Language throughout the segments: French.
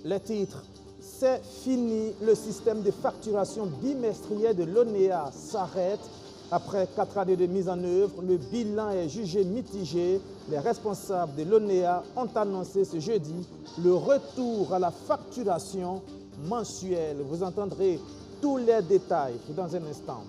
Les titres. C'est fini, le système de facturation bimestrielle de l'ONEA s'arrête. Après 4 années de mise en œuvre, le bilan est jugé mitigé. Les responsables de l'ONEA ont annoncé ce jeudi le retour à la facturation mensuelle. Vous entendrez tous les détails dans un instant.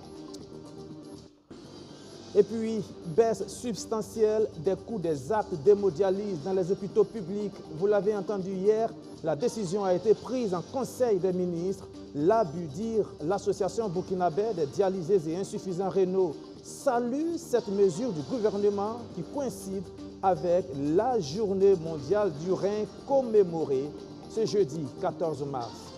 Et puis, baisse substantielle des coûts des actes d'hémodialyse dans les hôpitaux publics. Vous l'avez entendu hier, la décision a été prise en Conseil des ministres. L'ABUDIR, l'association burkinabé des dialysés et insuffisants rénaux, salue cette mesure du gouvernement qui coïncide avec la journée mondiale du rein commémorée ce jeudi 14 mars.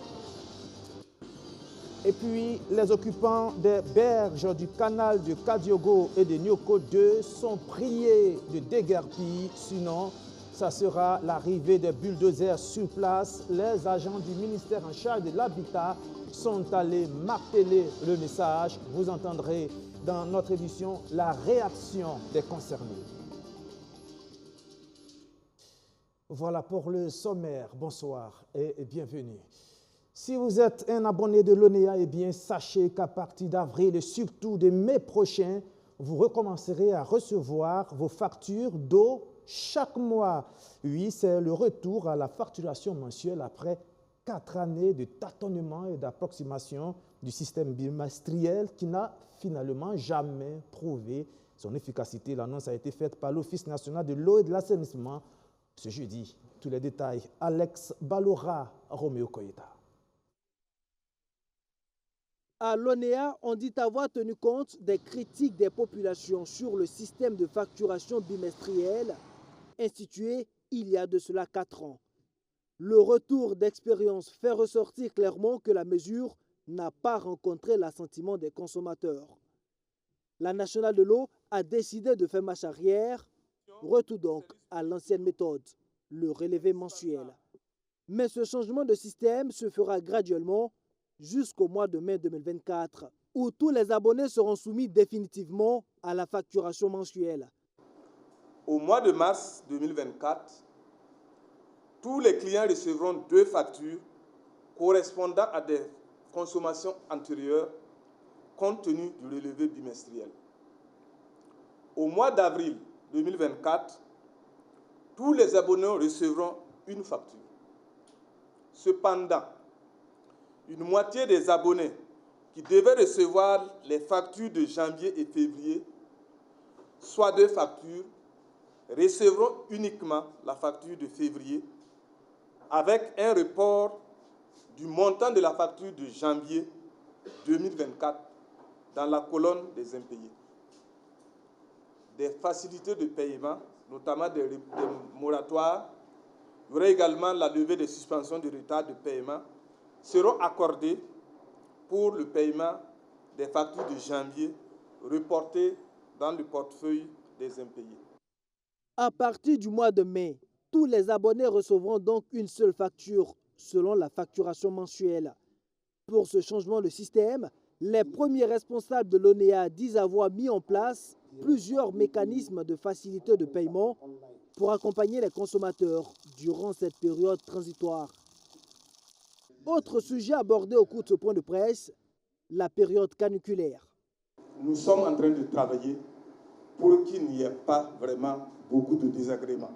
Et puis, les occupants des berges du canal de Kadiogo et de Nyoko 2 sont priés de déguerpir, sinon ça sera l'arrivée des bulldozers sur place. Les agents du ministère en charge de l'habitat sont allés marteler le message. Vous entendrez dans notre édition la réaction des concernés. Voilà pour le sommaire. Bonsoir et bienvenue. Si vous êtes un abonné de l'ONEA, eh bien, sachez qu'à partir d'avril et surtout de mai prochain, vous recommencerez à recevoir vos factures d'eau chaque mois. Oui, c'est le retour à la facturation mensuelle après 4 années de tâtonnement et d'approximation du système bimestriel qui n'a finalement jamais prouvé son efficacité. L'annonce a été faite par l'Office national de l'eau et de l'assainissement ce jeudi. Tous les détails, Alex Balora, Roméo Koyeta. À l'ONEA, on dit avoir tenu compte des critiques des populations sur le système de facturation bimestrielle institué il y a de cela 4 ans. Le retour d'expérience fait ressortir clairement que la mesure n'a pas rencontré l'assentiment des consommateurs. La nationale de l'eau a décidé de faire marche arrière, retour donc à l'ancienne méthode, le relevé mensuel. Mais ce changement de système se fera graduellement jusqu'au mois de mai 2024, où tous les abonnés seront soumis définitivement à la facturation mensuelle. Au mois de mars 2024, tous les clients recevront 2 factures correspondant à des consommations antérieures compte tenu du relevé bimestriel. Au mois d'avril 2024, tous les abonnés recevront une facture. Cependant, une moitié des abonnés qui devaient recevoir les factures de janvier et février, soit 2 factures, recevront uniquement la facture de février avec un report du montant de la facture de janvier 2024 dans la colonne des impayés. Des facilités de paiement, notamment des moratoires, il y aura également la levée des suspensions de retard de paiement, seront accordées pour le paiement des factures de janvier reportées dans le portefeuille des impayés. À partir du mois de mai, tous les abonnés recevront donc une seule facture selon la facturation mensuelle. Pour ce changement de système, les premiers responsables de l'ONEA disent avoir mis en place plusieurs mécanismes de facilité de paiement pour accompagner les consommateurs durant cette période transitoire. Autre sujet abordé au cours de ce point de presse, la période caniculaire. Nous sommes en train de travailler pour qu'il n'y ait pas vraiment beaucoup de désagréments.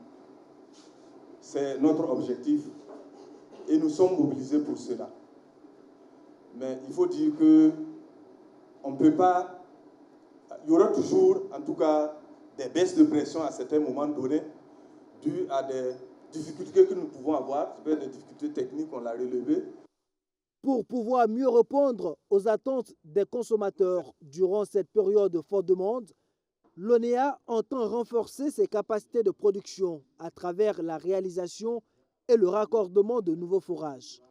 C'est notre objectif et nous sommes mobilisés pour cela. Mais il faut dire que on ne peut pas... Il y aura toujours, en tout cas, des baisses de pression à certains moments donnés dues à des difficultés que nous pouvons avoir, des difficultés techniques, on l'a relevé. Pour pouvoir mieux répondre aux attentes des consommateurs durant cette période de forte demande, l'ONEA entend renforcer ses capacités de production à travers la réalisation et le raccordement de nouveaux forages.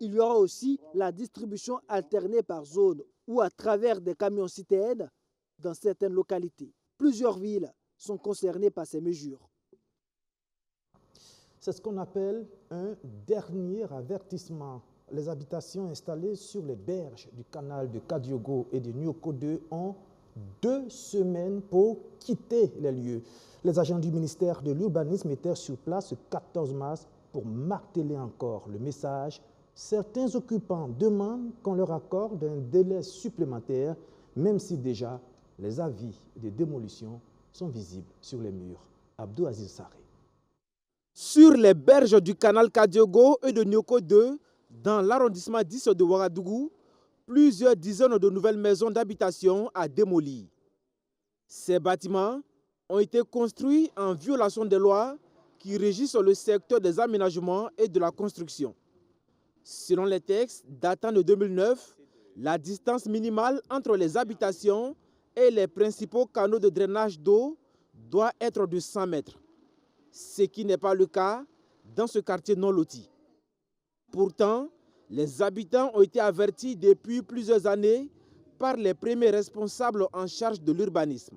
Il y aura aussi la distribution alternée par zone ou à travers des camions-citernes dans certaines localités. Plusieurs villes sont concernées par ces mesures. C'est ce qu'on appelle un dernier avertissement. Les habitations installées sur les berges du canal de Kadiogo et de Nyoko 2 ont 2 semaines pour quitter les lieux. Les agents du ministère de l'Urbanisme étaient sur place ce 14 mars pour marteler encore le message, certains occupants demandent qu'on leur accorde un délai supplémentaire, même si déjà les avis de démolition sont visibles sur les murs. Abdou Aziz Saré. Sur les berges du canal Kadiogo et de Nyoko 2, dans l'arrondissement 10 de Ouagadougou, plusieurs dizaines de nouvelles maisons d'habitation à démolir. Ces bâtiments ont été construits en violation des lois qui régissent le secteur des aménagements et de la construction. Selon les textes datant de 2009, la distance minimale entre les habitations et les principaux canaux de drainage d'eau doit être de 100 mètres, ce qui n'est pas le cas dans ce quartier non loti. Pourtant, les habitants ont été avertis depuis plusieurs années par les premiers responsables en charge de l'urbanisme.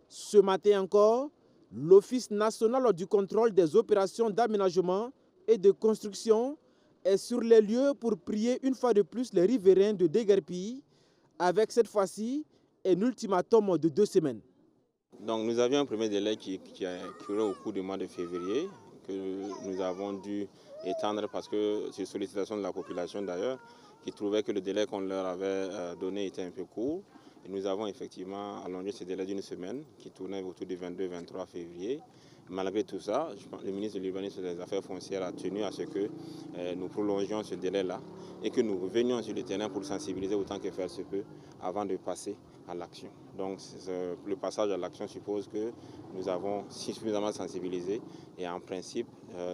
Ce matin encore, l'Office national du contrôle des opérations d'aménagement et de construction est sur les lieux pour prier une fois de plus les riverains de déguerpir, avec cette fois-ci un ultimatum de 2 semaines. Donc nous avions un premier délai qui aurait au cours du mois de février, que nous avons dû étendre parce que c'est sollicitation de la population d'ailleurs, qui trouvait que le délai qu'on leur avait donné était un peu court. Et nous avons effectivement allongé ce délai d'une semaine qui tournait autour du 22-23 février. Malgré tout ça, le ministre de l'Urbanisme et des Affaires foncières a tenu à ce que nous prolongions ce délai-là et que nous revenions sur le terrain pour sensibiliser autant que faire se peut avant de passer à l'action. Donc le passage à l'action suppose que nous avons suffisamment sensibilisé et en principe,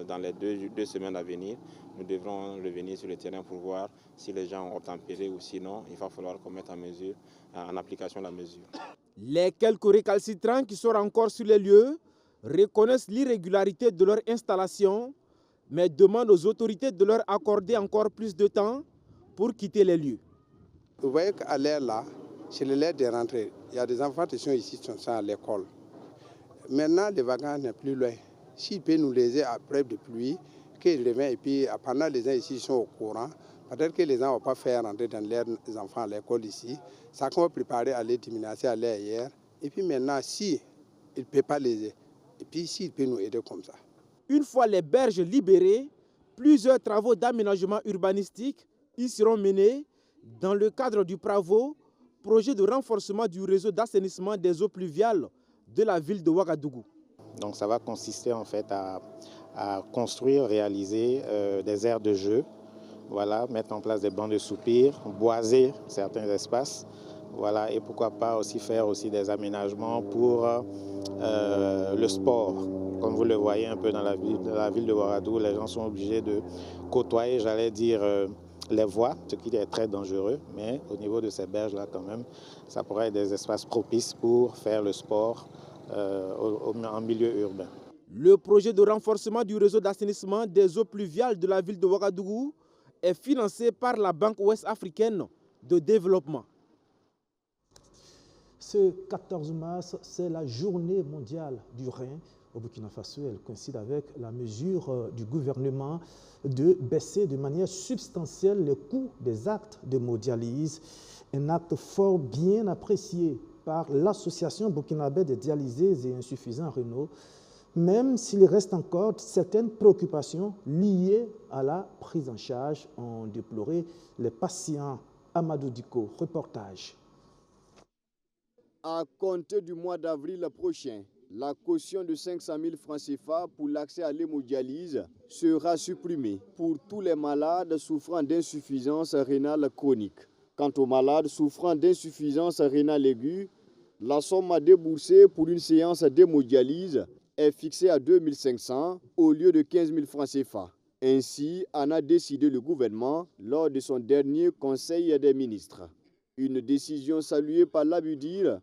dans les deux semaines à venir, nous devrons revenir sur le terrain pour voir si les gens ont obtempéré ou sinon, il va falloir qu'on mette en application la mesure. Les quelques récalcitrants qui sont encore sur les lieux reconnaissent l'irrégularité de leur installation, mais demandent aux autorités de leur accorder encore plus de temps pour quitter les lieux. Vous voyez qu'à l'air là, c'est l'heure de rentrer. Il y a des enfants qui sont ici, qui sont à l'école. Maintenant, les vacances n'est plus loin. S'il peut nous laisser après de pluie, qu'ils reviennent et puis pendant les gens ici sont au courant, peut-être que les gens ne vont pas faire rentrer dans les enfants à l'école ici. Ça qu'on va préparer à les diminuer à l'air hier. Et puis maintenant, si il ne peut pas les aider, et puis s'il peut nous aider comme ça. Une fois les berges libérées, plusieurs travaux d'aménagement urbanistique y seront menés dans le cadre du PRAVO, projet de renforcement du réseau d'assainissement des eaux pluviales de la ville de Ouagadougou. Donc ça va consister en fait à construire, réaliser des aires de jeu, voilà, mettre en place des bancs de soupir, boiser certains espaces, voilà, et pourquoi pas aussi faire aussi des aménagements pour le sport. Comme vous le voyez un peu dans la ville de Ouagadougou, les gens sont obligés de côtoyer, j'allais dire, les voies, ce qui est très dangereux, mais au niveau de ces berges-là quand même, ça pourrait être des espaces propices pour faire le sport en milieu urbain. Le projet de renforcement du réseau d'assainissement des eaux pluviales de la ville de Ouagadougou est financé par la Banque ouest africaine de développement. Ce 14 mars, c'est la journée mondiale du rein au Burkina Faso. Elle coïncide avec la mesure du gouvernement de baisser de manière substantielle le coût des actes d'hémodialyse. Un acte fort bien apprécié par l'Association burkinabé des dialysés et insuffisants rénaux, même s'il reste encore certaines préoccupations liées à la prise en charge, ont déploré les patients. Amadou Diko, reportage. À compter du mois d'avril prochain, la caution de 500 000 francs CFA pour l'accès à l'hémodialyse sera supprimée pour tous les malades souffrant d'insuffisance rénale chronique. Quant aux malades souffrant d'insuffisance rénale aiguë, la somme à débourser pour une séance d'hémodialyse est fixée à 2 500 au lieu de 15 000 francs CFA. Ainsi en a décidé le gouvernement lors de son dernier Conseil des ministres. Une décision saluée par l'ABUDIR,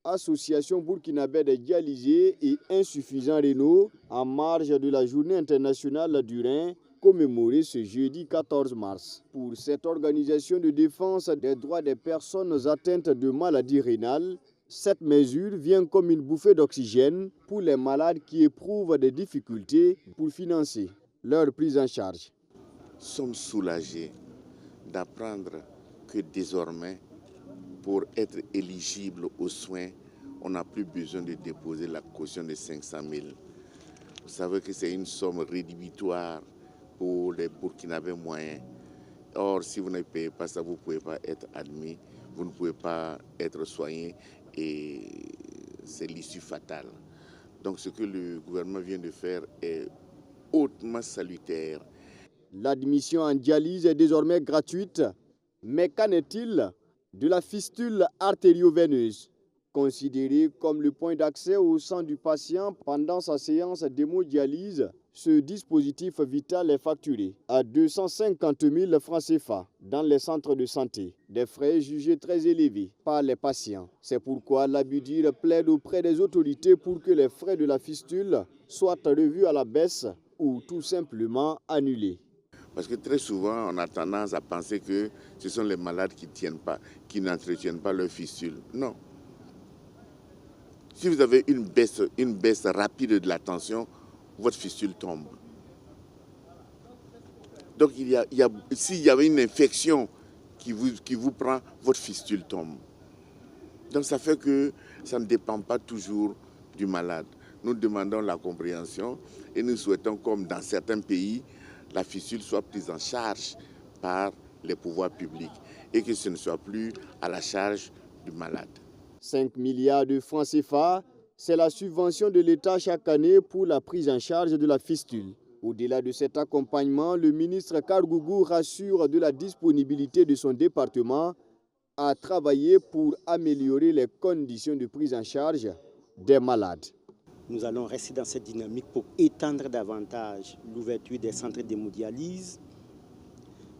Association burkinabé des dialysés et insuffisants rénaux, en marge de la Journée internationale du rein, commémorée ce jeudi 14 mars. Pour cette organisation de défense des droits des personnes atteintes de maladies rénales, cette mesure vient comme une bouffée d'oxygène pour les malades qui éprouvent des difficultés pour financer leur prise en charge. Nous sommes soulagés d'apprendre que désormais, pour être éligible aux soins, on n'a plus besoin de déposer la caution de 500 000. Vous savez que c'est une somme rédhibitoire pour les Burkinabés moyens. Or, si vous ne payez pas ça, vous ne pouvez pas être admis, vous ne pouvez pas être soigné et c'est l'issue fatale. Donc ce que le gouvernement vient de faire est hautement salutaire. L'admission en dialyse est désormais gratuite, mais qu'en est-il de la fistule artério-veineuse? Considérée comme le point d'accès au sang du patient pendant sa séance d'hémodialyse, ce dispositif vital est facturé à 250 000 francs CFA dans les centres de santé, des frais jugés très élevés par les patients. C'est pourquoi l'Abudir plaide auprès des autorités pour que les frais de la fistule soient revus à la baisse ou tout simplement annulés. Parce que très souvent, on a tendance à penser que ce sont les malades qui n'entretiennent pas leur fistule. Non. Si vous avez une baisse rapide de la tension, votre fistule tombe. Donc, s'il y avait une infection qui vous prend, votre fistule tombe. Donc, ça fait que ça ne dépend pas toujours du malade. Nous demandons la compréhension et nous souhaitons, comme dans certains pays, la fistule soit prise en charge par les pouvoirs publics et que ce ne soit plus à la charge du malade. 5 milliards de francs CFA, c'est la subvention de l'État chaque année pour la prise en charge de la fistule. Au-delà de cet accompagnement, le ministre Kargougou rassure de la disponibilité de son département à travailler pour améliorer les conditions de prise en charge des malades. Nous allons rester dans cette dynamique pour étendre davantage l'ouverture des centres d'hémodialyse.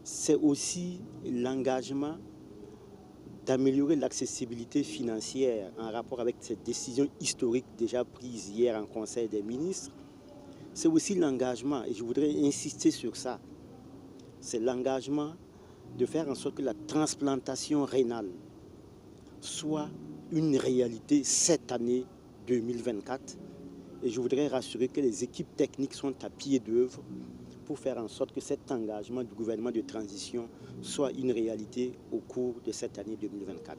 C'est aussi l'engagement d'améliorer l'accessibilité financière en rapport avec cette décision historique déjà prise hier en Conseil des ministres. C'est aussi l'engagement, et je voudrais insister sur ça, c'est l'engagement de faire en sorte que la transplantation rénale soit une réalité cette année 2024. Et je voudrais rassurer que les équipes techniques sont à pied d'œuvre pour faire en sorte que cet engagement du gouvernement de transition soit une réalité au cours de cette année 2024.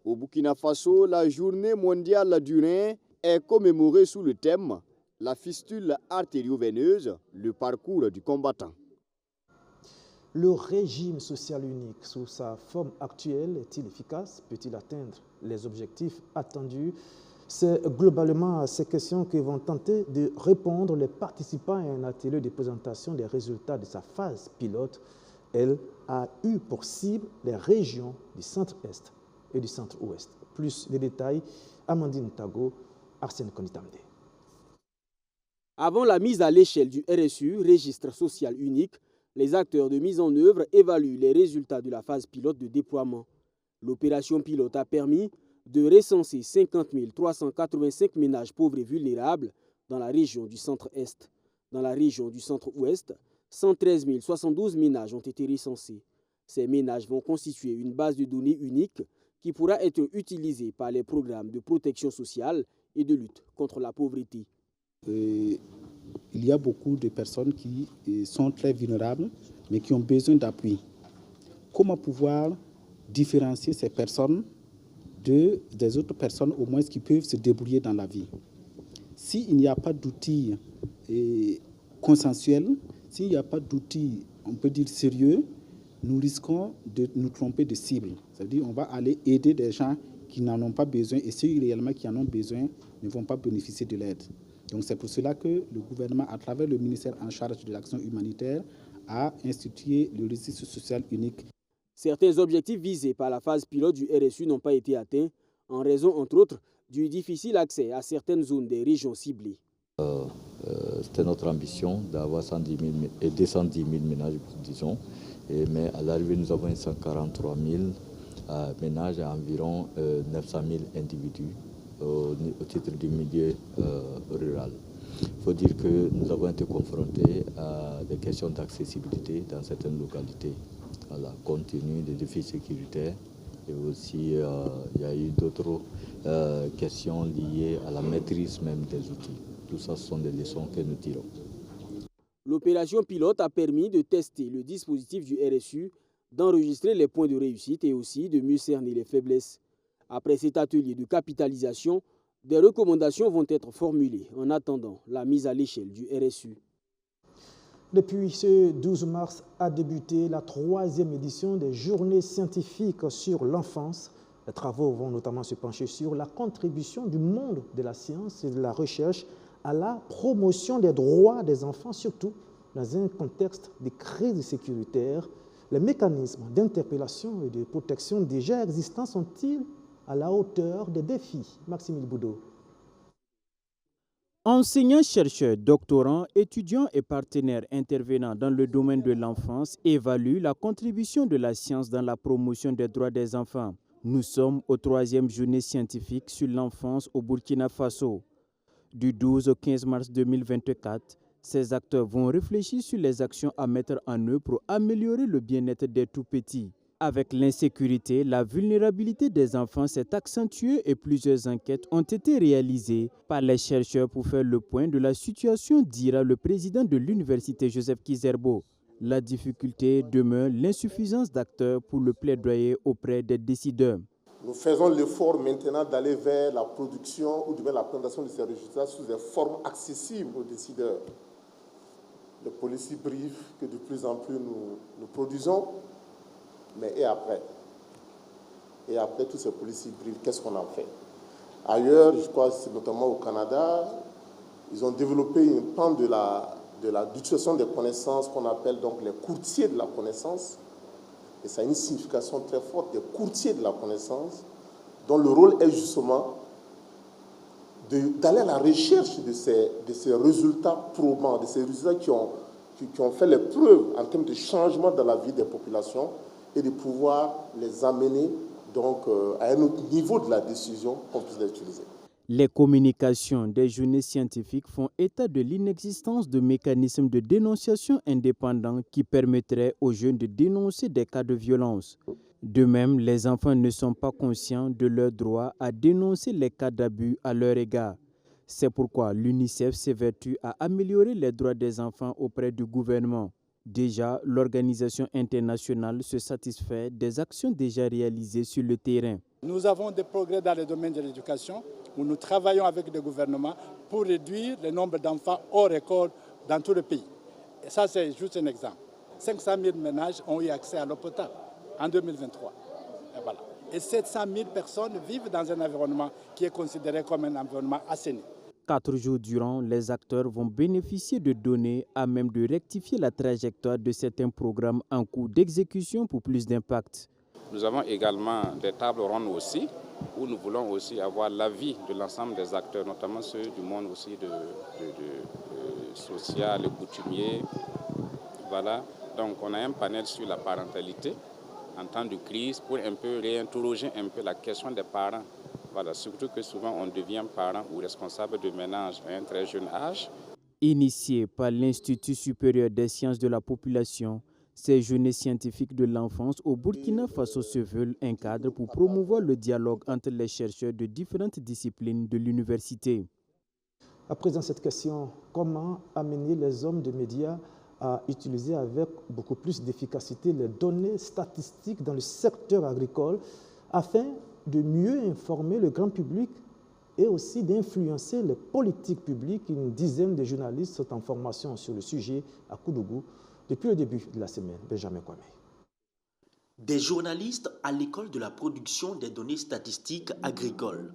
Au Burkina Faso, la journée mondiale du rein est commémorée sous le thème « La fistule artério-veineuse, le parcours du combattant ». Le régime social unique sous sa forme actuelle est-il efficace? Peut-il atteindre les objectifs attendus? C'est globalement à ces questions que vont tenter de répondre les participants à un atelier de présentation des résultats de sa phase pilote. Elle a eu pour cible les régions du centre-est et du centre-ouest. Plus de détails, Amandine Tago, Arsène Konitamde. Avant la mise à l'échelle du RSU, registre social unique, les acteurs de mise en œuvre évaluent les résultats de la phase pilote de déploiement. L'opération pilote a permis de recenser 50 385 ménages pauvres et vulnérables dans la région du centre-est. Dans la région du centre-ouest, 113 072 ménages ont été recensés. Ces ménages vont constituer une base de données unique qui pourra être utilisée par les programmes de protection sociale et de lutte contre la pauvreté. Il y a beaucoup de personnes qui sont très vulnérables, mais qui ont besoin d'appui. Comment pouvoir différencier ces personnes des autres personnes, au moins qui peuvent se débrouiller dans la vie? S'il n'y a pas d'outils consensuels, s'il n'y a pas d'outils, on peut dire sérieux, nous risquons de nous tromper de cible. C'est-à-dire qu'on va aller aider des gens qui n'en ont pas besoin et ceux réellement qui en ont besoin ne vont pas bénéficier de l'aide. Donc c'est pour cela que le gouvernement, à travers le ministère en charge de l'action humanitaire, a institué le registre social unique. Certains objectifs visés par la phase pilote du RSU n'ont pas été atteints, en raison, entre autres, du difficile accès à certaines zones des régions ciblées. C'était notre ambition d'avoir 210 000 ménages, disons, mais à l'arrivée, nous avons 143 000 ménages et environ 900 000 individus au titre du milieu rural. Il faut dire que nous avons été confrontés à des questions d'accessibilité dans certaines localités, compte tenu des défis sécuritaires. Et aussi, il y a eu d'autres questions liées à la maîtrise même des outils. Tout ça, ce sont des leçons que nous tirons. L'opération pilote a permis de tester le dispositif du RSU, d'enregistrer les points de réussite et aussi de mieux cerner les faiblesses. Après cet atelier de capitalisation, Des recommandations vont être formulées en attendant la mise à l'échelle du RSU. Depuis ce 12 mars a débuté la 3e édition des Journées scientifiques sur l'enfance. Les travaux vont notamment se pencher sur la contribution du monde de la science et de la recherche à la promotion des droits des enfants, surtout dans un contexte de crise sécuritaire. Les mécanismes d'interpellation et de protection déjà existants sont-ils à la hauteur des défis? Maxime Boudot. Enseignants, chercheurs, doctorants, étudiants et partenaires intervenant dans le domaine de l'enfance évaluent la contribution de la science dans la promotion des droits des enfants. Nous sommes aux 3e journée scientifique sur l'enfance au Burkina Faso. Du 12 au 15 mars 2024, ces acteurs vont réfléchir sur les actions à mettre en œuvre pour améliorer le bien-être des tout-petits. Avec l'insécurité, la vulnérabilité des enfants s'est accentuée et plusieurs enquêtes ont été réalisées par les chercheurs pour faire le point de la situation, dira le président de l'université Joseph Kizerbo. La difficulté demeure l'insuffisance d'acteurs pour le plaidoyer auprès des décideurs. Nous faisons l'effort maintenant d'aller vers la production ou de la présentation de ces résultats sous des formes accessibles aux décideurs. Le policy brief que de plus en plus nous produisons. Mais et après? Et après tous ces policy briefs, qu'est-ce qu'on en fait? Ailleurs, je crois, c'est notamment au Canada, ils ont développé une pan de l'utilisation des connaissances qu'on appelle donc les courtiers de la connaissance. Et ça a une signification très forte, des courtiers de la connaissance, dont le rôle est justement d'aller à la recherche de ces résultats probants, de ces résultats qui ont fait les preuves en termes de changement dans la vie des populations, et de pouvoir les amener donc à un autre niveau de la décision qu'on puisse les utiliser. Les communications des journées scientifiques font état de l'inexistence de mécanismes de dénonciation indépendants qui permettraient aux jeunes de dénoncer des cas de violence. De même, les enfants ne sont pas conscients de leur droit à dénoncer les cas d'abus à leur égard. C'est pourquoi l'UNICEF s'évertue à améliorer les droits des enfants auprès du gouvernement. Déjà, l'organisation internationale se satisfait des actions déjà réalisées sur le terrain. Nous avons des progrès dans le domaine de l'éducation où nous travaillons avec le gouvernement pour réduire le nombre d'enfants hors école dans tout le pays. Et ça, c'est juste un exemple. 500 000 ménages ont eu accès à l'eau potable en 2023. Et voilà. Et 700 000 personnes vivent dans un environnement qui est considéré comme un environnement assaini. 4 jours durant, les acteurs vont bénéficier de données à même de rectifier la trajectoire de certains programmes en cours d'exécution pour plus d'impact. Nous avons également des tables rondes aussi, où nous voulons aussi avoir l'avis de l'ensemble des acteurs, notamment ceux du monde aussi social et coutumier. Voilà. Donc on a un panel sur la parentalité en temps de crise pour un peu réinterroger un peu la question des parents. Voilà, surtout que souvent on devient parent ou responsable de ménage à un très jeune âge. Initié par l'Institut supérieur des sciences de la population, ces journées scientifiques de l'enfance au Burkina Faso se veulent un cadre pour promouvoir le dialogue entre les chercheurs de différentes disciplines de l'université. À présent, cette question, comment amener les hommes de médias à utiliser avec beaucoup plus d'efficacité les données statistiques dans le secteur agricole afin de mieux informer le grand public et aussi d'influencer les politiques publiques? Une dizaine de journalistes sont en formation sur le sujet à Koudougou depuis le début de la semaine. Benjamin Kwame. Des journalistes à l'école de la production des données statistiques agricoles.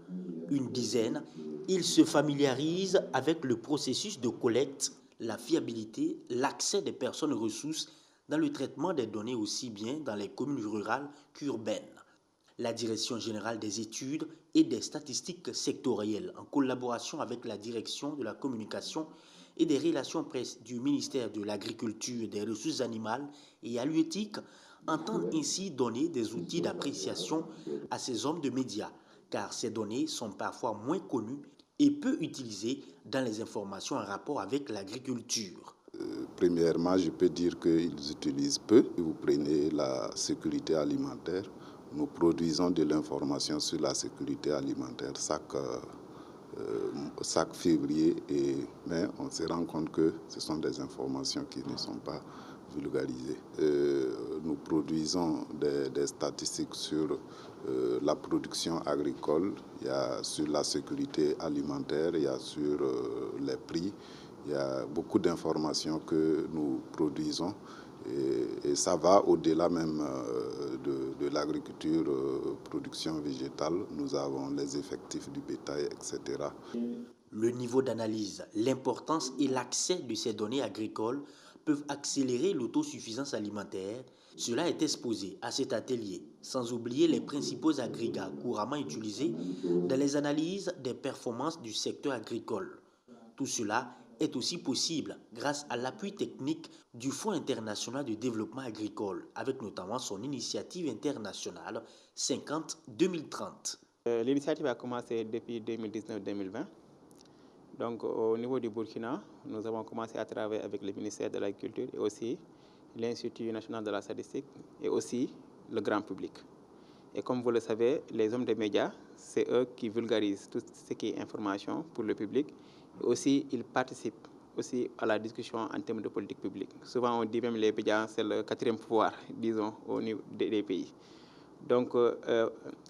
Une dizaine, ils se familiarisent avec le processus de collecte, la fiabilité, l'accès des personnes ressources dans le traitement des données aussi bien dans les communes rurales qu'urbaines. La Direction générale des études et des statistiques sectorielles, en collaboration avec la Direction de la communication et des relations presse du ministère de l'Agriculture, des Ressources animales et halieutiques, entendent ainsi donner des outils d'appréciation à ces hommes de médias, car ces données sont parfois moins connues et peu utilisées dans les informations en rapport avec l'agriculture. Premièrement, je peux dire qu'ils utilisent peu. Vous prenez la sécurité alimentaire. Nous produisons de l'information sur la sécurité alimentaire chaque février, mais on se rend compte que ce sont des informations qui ne sont pas vulgarisé. Nous produisons des statistiques sur la production agricole, il y a sur la sécurité alimentaire, il y a sur les prix, il y a beaucoup d'informations que nous produisons. Et ça va au-delà même de l'agriculture, production végétale. Nous avons les effectifs du bétail, etc. Le niveau d'analyse, l'importance et l'accès de ces données agricoles peuvent accélérer l'autosuffisance alimentaire. Cela est exposé à cet atelier, sans oublier les principaux agrégats couramment utilisés dans les analyses des performances du secteur agricole. Tout cela est aussi possible grâce à l'appui technique du Fonds international de développement agricole, avec notamment son initiative internationale 50-2030. L'initiative a commencé depuis 2019-2020. Donc au niveau du Burkina, nous avons commencé à travailler avec le ministère de l'Agriculture et aussi l'Institut national de la statistique et aussi le grand public. Et comme vous le savez, les hommes des médias, c'est eux qui vulgarisent tout ce qui est information pour le public. Et aussi, ils participent aussi à la discussion en termes de politique publique. Souvent, on dit même que les médias, c'est le quatrième pouvoir, disons, au niveau des pays. Donc,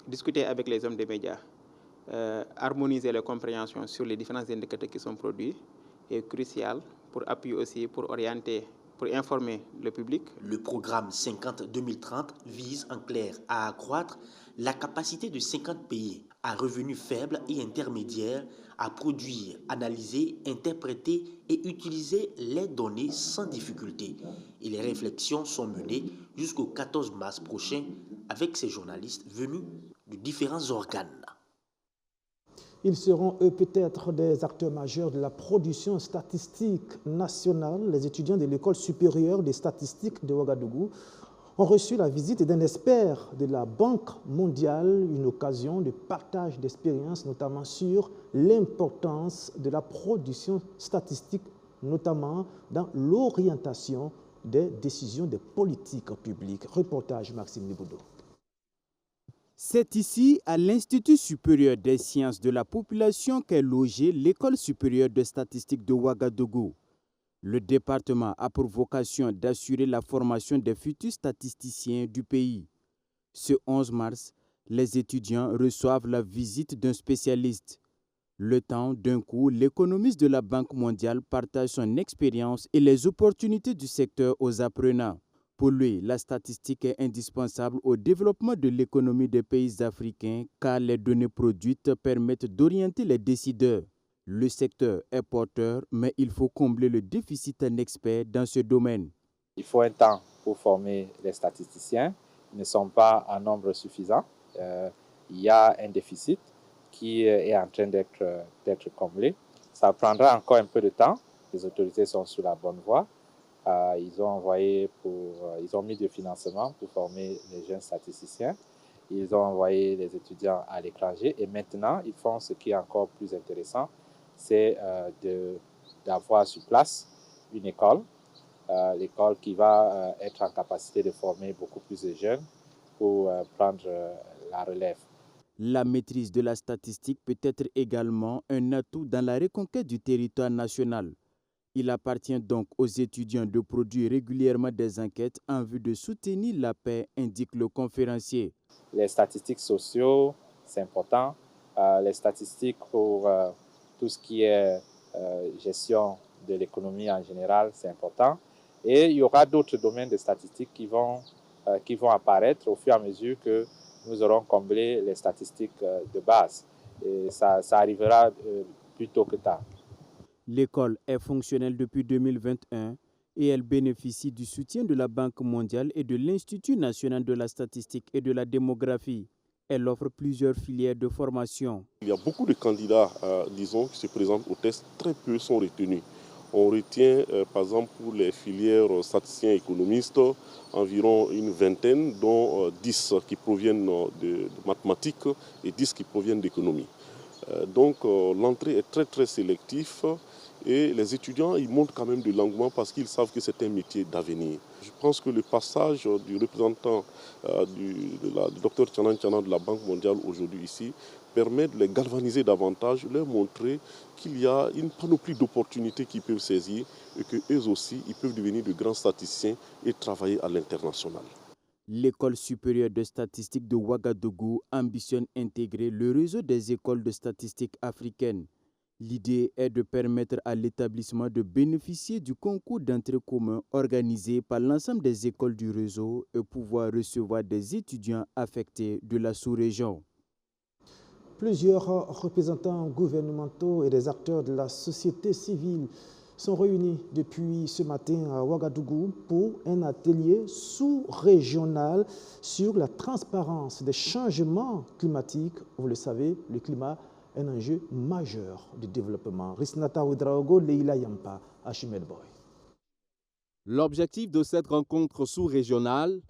discuter avec les hommes des médias, harmoniser les compréhensions sur les différents indicateurs qui sont produits est crucial pour appuyer aussi, pour orienter, pour informer le public. Le programme 50-2030 vise en clair à accroître la capacité de 50 pays à revenus faibles et intermédiaires à produire, analyser, interpréter et utiliser les données sans difficulté. Et les réflexions sont menées jusqu'au 14 mars prochain avec ces journalistes venus de différents organes. Ils seront, eux, peut-être des acteurs majeurs de la production statistique nationale. Les étudiants de l'École supérieure des statistiques de Ouagadougou ont reçu la visite d'un expert de la Banque mondiale, une occasion de partage d'expériences, notamment sur l'importance de la production statistique, notamment dans l'orientation des décisions des politiques publiques. Reportage Maxime Liboudou. C'est ici, à l'Institut supérieur des sciences de la population, qu'est logée l'École supérieure de statistique de Ouagadougou. Le département a pour vocation d'assurer la formation des futurs statisticiens du pays. Ce 11 mars, les étudiants reçoivent la visite d'un spécialiste. Le temps d'un coup, l'économiste de la Banque mondiale partage son expérience et les opportunités du secteur aux apprenants. Pour lui, la statistique est indispensable au développement de l'économie des pays africains car les données produites permettent d'orienter les décideurs. Le secteur est porteur, mais il faut combler le déficit en experts dans ce domaine. Il faut un temps pour former les statisticiens. Ils ne sont pas en nombre suffisant. Il y a un déficit qui est en train d'être comblé. Ça prendra encore un peu de temps. Les autorités sont sur la bonne voie. Ils ont mis du financement pour former les jeunes statisticiens. Ils ont envoyé les étudiants à l'étranger et maintenant, ils font ce qui est encore plus intéressant, c'est d'avoir sur place une école, l'école qui va être en capacité de former beaucoup plus de jeunes pour prendre la relève. La maîtrise de la statistique peut être également un atout dans la reconquête du territoire national. Il appartient donc aux étudiants de produire régulièrement des enquêtes en vue de soutenir la paix, indique le conférencier. Les statistiques sociaux, c'est important. Les statistiques pour tout ce qui est gestion de l'économie en général, c'est important. Et il y aura d'autres domaines de statistiques qui vont apparaître au fur et à mesure que nous aurons comblé les statistiques de base. Et ça arrivera plus tôt que tard. L'école est fonctionnelle depuis 2021 et elle bénéficie du soutien de la Banque mondiale et de l'Institut national de la statistique et de la démographie. Elle offre plusieurs filières de formation. Il y a beaucoup de candidats, disons, qui se présentent au test. Très peu sont retenus. On retient, par exemple, pour les filières statisticiens économistes, environ une vingtaine, dont 10 qui proviennent de mathématiques et 10 qui proviennent d'économie. Donc l'entrée est très très sélective et les étudiants ils montrent quand même de l'engouement parce qu'ils savent que c'est un métier d'avenir. Je pense que le passage du représentant du Dr Tchanan Tchanan de la Banque mondiale aujourd'hui ici permet de les galvaniser davantage, leur montrer qu'il y a une panoplie d'opportunités qu'ils peuvent saisir et qu'eux aussi, ils peuvent devenir de grands statisticiens et travailler à l'international. L'École supérieure de statistique de Ouagadougou ambitionne intégrer le réseau des écoles de statistique africaines. L'idée est de permettre à l'établissement de bénéficier du concours d'entrée commun organisé par l'ensemble des écoles du réseau et pouvoir recevoir des étudiants affectés de la sous-région. Plusieurs représentants gouvernementaux et des acteurs de la société civile sont réunis depuis ce matin à Ouagadougou pour un atelier sous-régional sur la transparence des changements climatiques. Vous le savez, le climat est un enjeu majeur de développement. Risnata Ouedraogo, Leila Yampa, Achmed Boy. L'objectif de cette rencontre sous-régionale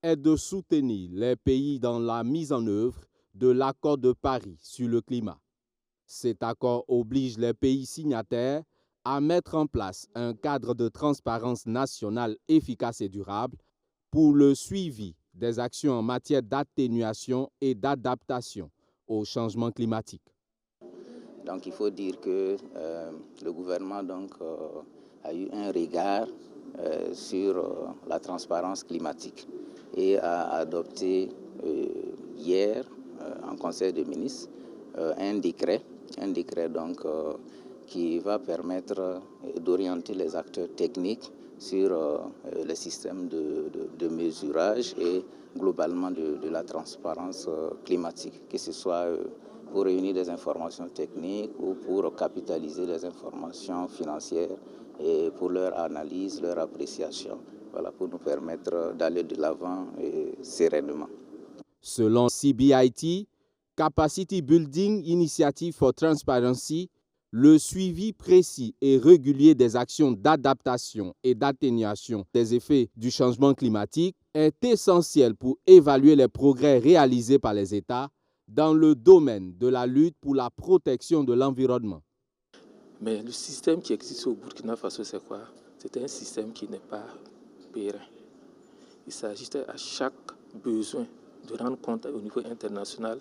est de soutenir les pays dans la mise en œuvre de l'accord de Paris sur le climat. Cet accord oblige les pays signataires à mettre en place un cadre de transparence nationale efficace et durable pour le suivi des actions en matière d'atténuation et d'adaptation au changement climatique. Donc il faut dire que le gouvernement a eu un regard sur la transparence climatique et a adopté hier en Conseil des ministres un décret qui va permettre d'orienter les acteurs techniques sur le système de mesurage et globalement de la transparence climatique, que ce soit pour réunir des informations techniques ou pour capitaliser les informations financières et pour leur analyse, leur appréciation, voilà, pour nous permettre d'aller de l'avant sereinement. Selon CBIT, Capacity Building Initiative for Transparency, le suivi précis et régulier des actions d'adaptation et d'atténuation des effets du changement climatique est essentiel pour évaluer les progrès réalisés par les États dans le domaine de la lutte pour la protection de l'environnement. Mais le système qui existe au Burkina Faso, c'est quoi? C'est un système qui n'est pas périn. Il s'agissait à chaque besoin de rendre compte au niveau international,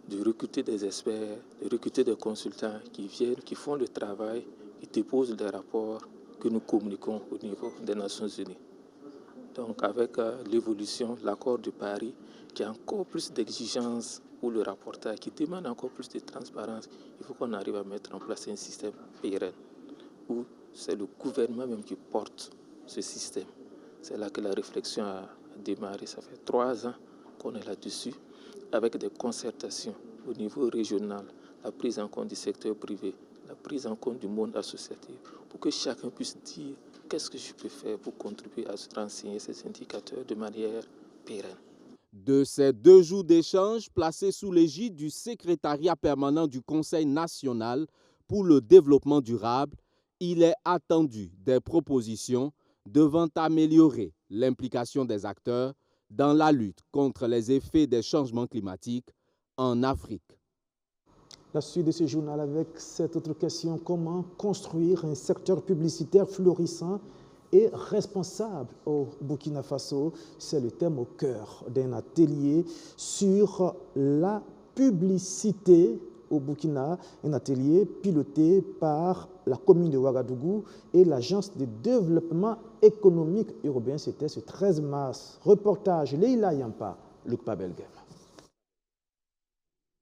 de recruter des experts, de recruter des consultants qui viennent, qui font le travail, qui déposent des rapports que nous communiquons au niveau des Nations Unies. Donc avec l'évolution, l'accord de Paris, qui a encore plus d'exigences pour le rapporteur, qui demande encore plus de transparence, il faut qu'on arrive à mettre en place un système pérenne où c'est le gouvernement même qui porte ce système. C'est là que la réflexion a démarré. Ça fait 3 ans qu'on est là-dessus, avec des concertations au niveau régional, la prise en compte du secteur privé, la prise en compte du monde associatif, pour que chacun puisse dire qu'est-ce que je peux faire pour contribuer à renseigner ces indicateurs de manière pérenne. De ces 2 jours d'échange placés sous l'égide du secrétariat permanent du Conseil national pour le développement durable, il est attendu des propositions devant améliorer l'implication des acteurs dans la lutte contre les effets des changements climatiques en Afrique. La suite de ce journal avec cette autre question: comment construire un secteur publicitaire florissant et responsable au Burkina Faso? C'est le thème au cœur d'un atelier sur la publicité au Burkina, un atelier piloté par la commune de Ouagadougou et l'Agence de développement économique urbain. C'était ce 13 mars. Reportage Leila Yampa, Luc Pabelgem.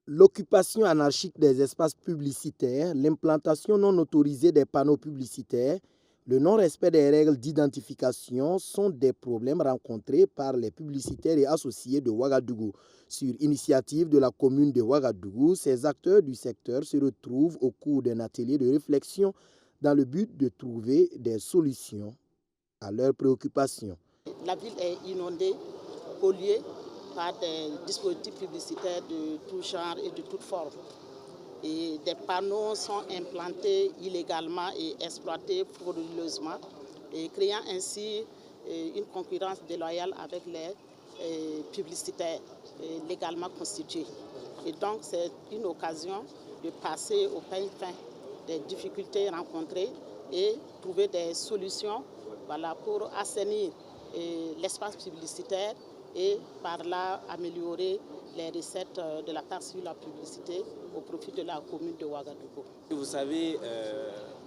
L'occupation anarchique des espaces publicitaires, l'implantation non autorisée des panneaux publicitaires, le non-respect des règles d'identification sont des problèmes rencontrés par les publicitaires et associés de Ouagadougou. Sur initiative de la commune de Ouagadougou, ces acteurs du secteur se retrouvent au cours d'un atelier de réflexion dans le but de trouver des solutions à leurs préoccupations. La ville est inondée, polluée par des dispositifs publicitaires de tout genre et de toute forme. Et des panneaux sont implantés illégalement et exploités frauduleusement, et créant ainsi une concurrence déloyale avec les publicitaires légalement constitués. Et donc c'est une occasion de passer au peigne fin des difficultés rencontrées et trouver des solutions, voilà, pour assainir l'espace publicitaire et par là améliorer les recettes de la taxe sur la publicité au profit de la commune de Ouagadougou. Vous savez,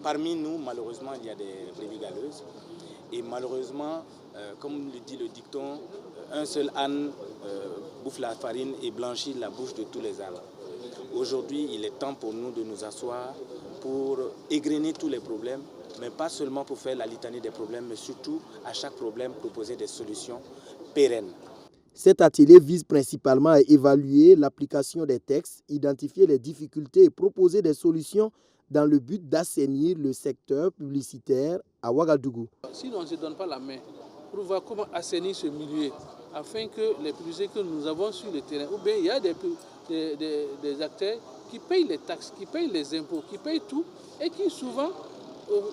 parmi nous, malheureusement, il y a des brebis galeuses. Et malheureusement, comme le dit le dicton, un seul âne bouffe la farine et blanchit la bouche de tous les ânes. Aujourd'hui, il est temps pour nous de nous asseoir pour égrener tous les problèmes, mais pas seulement pour faire la litanie des problèmes, mais surtout à chaque problème proposer des solutions pérennes. Cet atelier vise principalement à évaluer l'application des textes, identifier les difficultés et proposer des solutions dans le but d'assainir le secteur publicitaire à Ouagadougou. Si on ne se donne pas la main pour voir comment assainir ce milieu, afin que les publicités que nous avons sur le terrain, ou bien il y a des acteurs qui payent les taxes, qui payent les impôts, qui payent tout, et qui souvent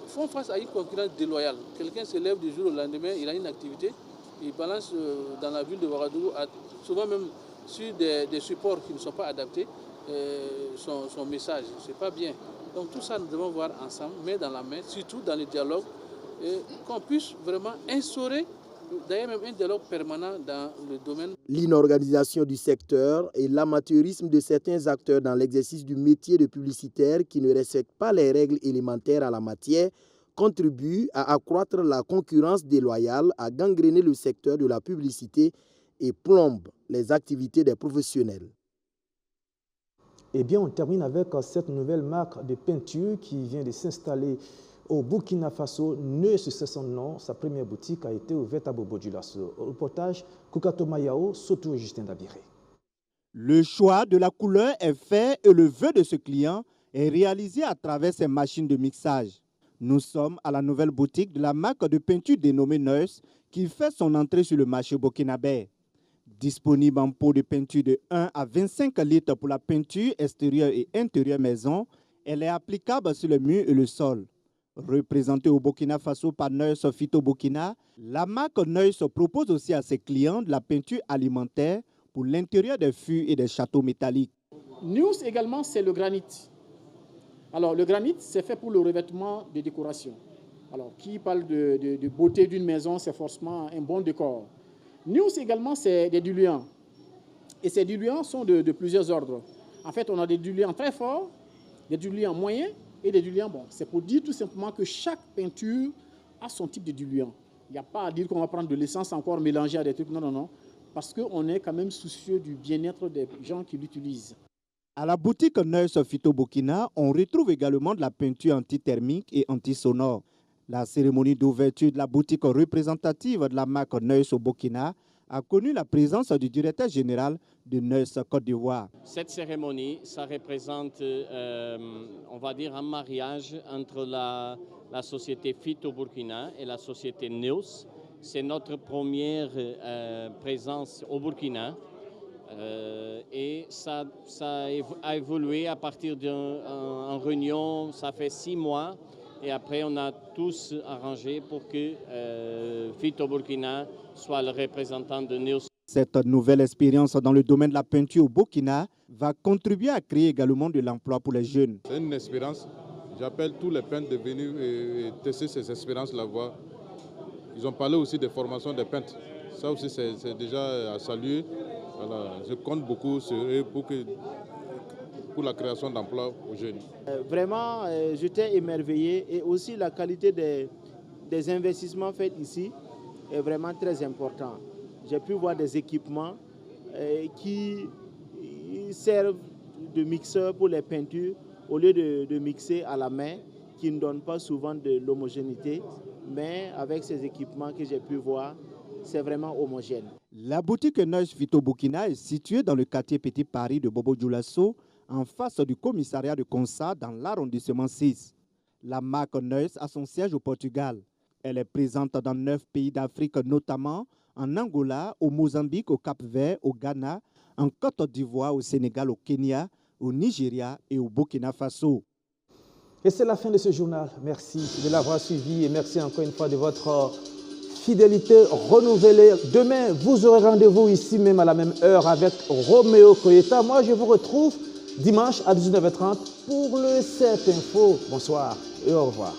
font face à une concurrence déloyale. Quelqu'un se lève du jour au lendemain, il a une activité, il balance dans la ville de Ouagadougou, souvent même sur des supports qui ne sont pas adaptés, son message. Ce n'est pas bien. Donc tout ça, nous devons voir ensemble, main dans la main, surtout dans le dialogue, qu'on puisse vraiment instaurer, d'ailleurs même un dialogue permanent dans le domaine. L'inorganisation du secteur et l'amateurisme de certains acteurs dans l'exercice du métier de publicitaire qui ne respectent pas les règles élémentaires à la matière contribuent à accroître la concurrence déloyale, à gangréner le secteur de la publicité et plombent les activités des professionnels. Eh bien, on termine avec cette nouvelle marque de peinture qui vient de s'installer au Burkina Faso. Neus c'est son nom. Sa première boutique a été ouverte à Bobo-Dioulasso. Au reportage, Koukato Mayao, Soto et Justin Dabiré. Le choix de la couleur est fait et le vœu de ce client est réalisé à travers ses machines de mixage. Nous sommes à la nouvelle boutique de la marque de peinture dénommée Neus qui fait son entrée sur le marché burkinabé. Disponible en pot de peinture de 1 à 25 litres pour la peinture extérieure et intérieure maison, elle est applicable sur le mur et le sol. Représentée au Burkina Faso par Neus Phyto Burkina, la marque Neus propose aussi à ses clients de la peinture alimentaire pour l'intérieur des fûts et des châteaux métalliques. Neus également, c'est le granit. Alors, le granit, c'est fait pour le revêtement de décoration. Alors, qui parle de beauté d'une maison, c'est forcément un bon décor. Neus également, c'est des diluants. Et ces diluants sont de plusieurs ordres. En fait, on a des diluants très forts, des diluants moyens et des diluants bons. C'est pour dire tout simplement que chaque peinture a son type de diluant. Il n'y a pas à dire qu'on va prendre de l'essence encore mélangée à des trucs. Non, non, non. Parce qu'on est quand même soucieux du bien-être des gens qui l'utilisent. À la boutique Neus Phyto Burkina, on retrouve également de la peinture antithermique et antisonore. La cérémonie d'ouverture de la boutique représentative de la marque Neus au Burkina a connu la présence du directeur général de Neus Côte d'Ivoire. Cette cérémonie, ça représente, on va dire, un mariage entre la société Phyto Burkina et la société Neus. C'est notre première présence au Burkina. Et ça a évolué à partir d'une réunion, ça fait 6 mois. Et après, on a tous arrangé pour que Phyto Burkina soit le représentant de Neus. Cette nouvelle expérience dans le domaine de la peinture au Burkina va contribuer à créer également de l'emploi pour les jeunes. C'est une expérience. J'appelle tous les peintres de venir et tester ces expériences là-bas. Ils ont parlé aussi des formations des peintres. Ça aussi, c'est déjà à saluer. Voilà. Je compte beaucoup sur eux pour la création d'emplois aux jeunes. Vraiment, j'étais émerveillé et aussi la qualité des investissements faits ici est vraiment très important. J'ai pu voir des équipements qui servent de mixeur pour les peintures au lieu de mixer à la main, qui ne donnent pas souvent de l'homogénéité, mais avec ces équipements que j'ai pu voir, c'est vraiment homogène. La boutique Neus Phyto Burkina est située dans le quartier Petit Paris de Bobo-Dioulasso, en face du commissariat de Consa dans l'arrondissement 6. La marque Neus a son siège au Portugal. Elle est présente dans 9 pays d'Afrique, notamment en Angola, au Mozambique, au Cap-Vert, au Ghana, en Côte d'Ivoire, au Sénégal, au Kenya, au Nigeria et au Burkina Faso. Et c'est la fin de ce journal. Merci de l'avoir suivi et merci encore une fois de votre fidélité renouvelée. Demain, vous aurez rendez-vous ici même à la même heure avec Roméo Koyeta. Moi, je vous retrouve dimanche à 19h30 pour le 7 Info. Bonsoir et au revoir.